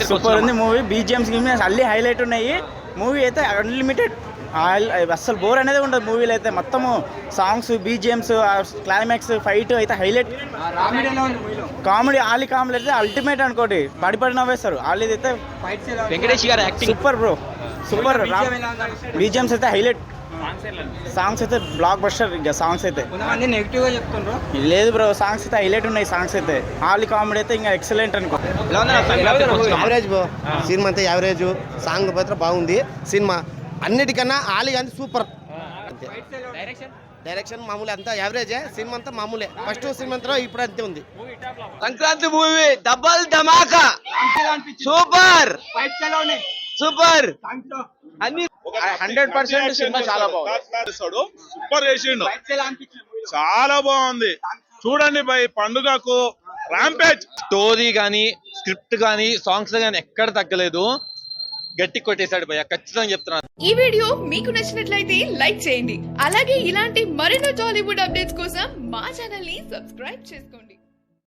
Super ఉంది movie. BGMs అన్ని highlight ఉన్నాయి. మూవీ అయితే అన్లిమిటెడ్, అస్సలు బోర్ అనేది ఉండదు మూవీలో అయితే. మొత్తము సాంగ్స్, బీజిఎంస్, క్లైమాక్స్, ఫైట్ అయితే హైలైట్. కామెడీ, ఆలి కామెడీ అయితే అల్టిమేట్ అనుకోండి, పడి నవ్వేస్తారు. ఆలి అయితే వెంకటేష్ గారు acting super bro, super. BGMs అయితే హైలైట్, సాంగ్స్ అయితే బ్లాక్ బస్టర్. ఇంకా సాంగ్స్ అయితే నెగిటివ్ గా చెప్తుండ్రు, లేదు బ్రో, సాంగ్స్ అయితే హైలైట్ ఉన్నాయి. సాంగ్స్ అయితే ఆలి కామెడీ అయితే ఇంకా ఎక్సలెంట్ అనుకో. యావరేజ్ బ్రో, సినిమా అంతా యావరేజ్. సాంగ్ మాత్రం బాగుంది. సినిమా అన్నిటికన్నా ఆలి కానీ సూపర్. డైరెక్షన్ మామూలు, అంతా యావరేజే. సినిమా అంతా మామూలే. ఫస్ట్ సినిమా అంతా ఇప్పుడు అంతే ఉంది. సంక్రాంతి మూవీ డబల్ ధమాకా, సూపర్ సూపర్. అన్ని 100% సినిమా చాలా బాగుంది. సూపర్ చేసిండు, చాలా బాగుంది. చూడండి భయ్, పండుగకు ర్యాంపేజ్. స్టోరీ కానీ, స్క్రిప్ట్ కానీ, సాంగ్స్ కానీ ఎక్కడ తగ్గలేదు. గట్టి కొట్టేశాడు భయ్య, ఖచ్చితంగా చెప్తున్నాను. ఈ వీడియో మీకు నచ్చినట్లయితే లైక్ చేయండి. అలాగే ఇలాంటి మరెన్నో టాలీవుడ్ అప్డేట్స్ కోసం మా ఛానల్ ని సబ్స్క్రైబ్ చేసుకోండి.